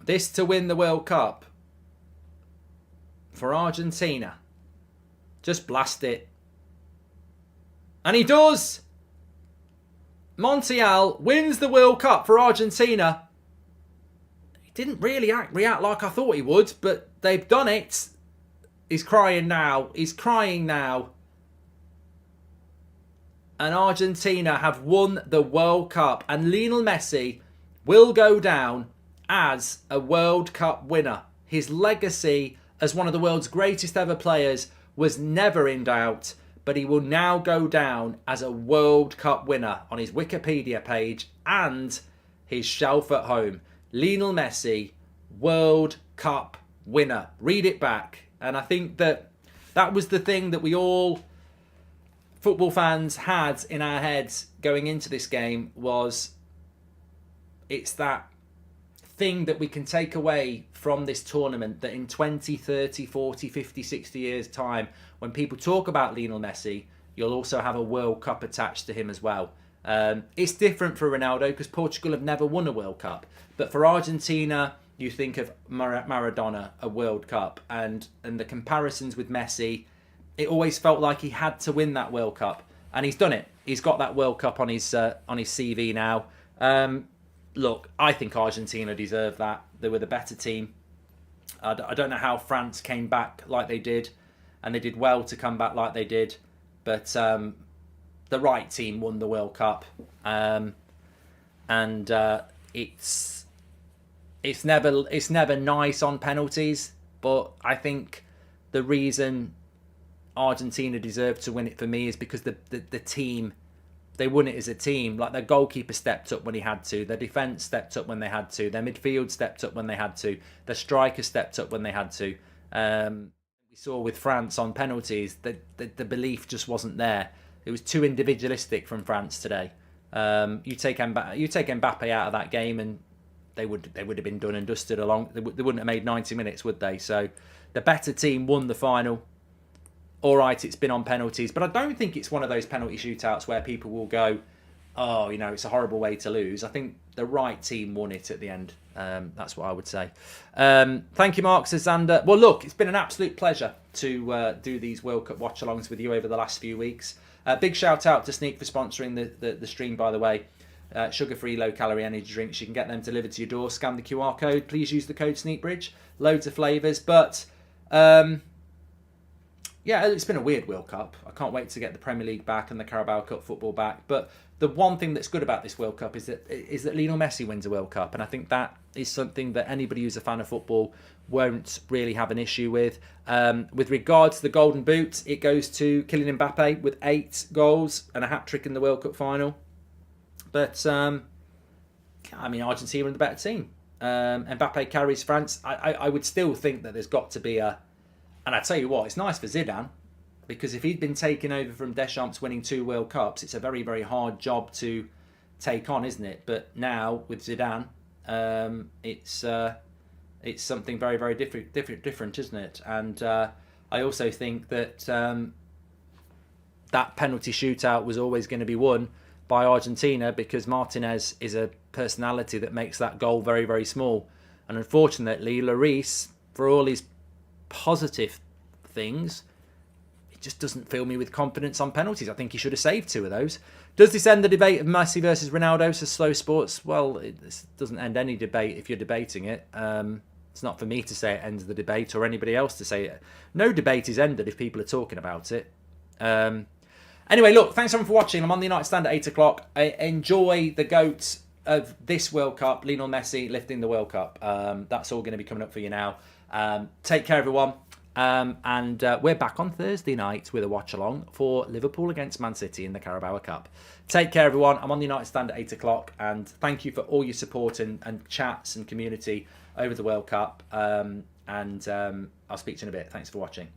This to win the World Cup for Argentina. Just blast it. And he does. Montiel wins the World Cup for Argentina. He didn't really react like I thought he would, but they've done it. He's crying now. He's crying now. And Argentina have won the World Cup. And Lionel Messi will go down as a World Cup winner. His legacy as one of the world's greatest ever players was never in doubt. But he will now go down as a World Cup winner on his Wikipedia page and his shelf at home. Lionel Messi, World Cup winner. Read it back. And I think that was the thing that we all football fans had in our heads going into this game, was it's that thing that we can take away from this tournament, that in 20, 30, 40, 50, 60 years time, when people talk about Lionel Messi, you'll also have a World Cup attached to him as well. It's different for Ronaldo because Portugal have never won a World Cup. But for Argentina, you think of Maradona, a World Cup, and the comparisons with Messi, it always felt like he had to win that World Cup. And he's done it. He's got that World Cup on his CV now. Look, I think Argentina deserve that. They were the better team. I don't know how France came back like they did, and they did well to come back like they did. But the right team won the World Cup, and it's never nice on penalties. But I think the reason Argentina deserved to win it for me is because the team, they won it as a team. Like, their goalkeeper stepped up when he had to. Their defence stepped up when they had to. Their midfield stepped up when they had to. Their striker stepped up when they had to. We saw with France on penalties that the belief just wasn't there. It was too individualistic from France today. You take Mbappe out of that game and they would have been done and dusted along. They wouldn't have made 90 minutes, would they? So the better team won the final. All right, it's been on penalties, but I don't think it's one of those penalty shootouts where people will go, oh, it's a horrible way to lose. I think the right team won it at the end. That's what I would say. Thank you, Mark, says Xander. Well, look, it's been an absolute pleasure to do these World Cup watch-alongs with you over the last few weeks. Big shout out to Sneak for sponsoring the stream, by the way. Sugar-free, low-calorie energy drinks. You can get them delivered to your door. Scan the QR code. Please use the code SneakBridge. Loads of flavours. But yeah, it's been a weird World Cup. I can't wait to get the Premier League back and the Carabao Cup football back. But the one thing that's good about this World Cup is that Lionel Messi wins a World Cup. And I think that is something that anybody who's a fan of football won't really have an issue with. With regards to the Golden Boot, it goes to Kylian Mbappe with 8 goals and a hat-trick in the World Cup final. But, Argentina are the better team. Mbappe carries France. I would still think that there's got to be a... And I tell you what, it's nice for Zidane, because if he'd been taken over from Deschamps winning 2 World Cups, it's a very, very hard job to take on, isn't it? But now with Zidane, it's something very, very different, isn't it? And I also think that that penalty shootout was always going to be won by Argentina, because Martinez is a personality that makes that goal very, very small. And unfortunately, Lloris, for all his positive things, it just doesn't fill me with confidence on penalties. I think he should have saved 2 of those. Does this end the debate of Messi versus Ronaldo, says Slow Sports? Well, this doesn't end any debate if you're debating it. It's not for me to say it ends the debate or anybody else to say it. No debate is ended if people are talking about it. Anyway, look, thanks everyone for watching. I'm on the United Stand at 8 o'clock. Enjoy the GOAT of this World Cup, Lionel Messi lifting the World Cup. That's all going to be coming up for you now. Take care, everyone. And we're back on Thursday night with a watch-along for Liverpool against Man City in the Carabao Cup. Take care, everyone. I'm on the United Stand at 8 o'clock. And thank you for all your support and chats and community over the World Cup. I'll speak to you in a bit. Thanks for watching.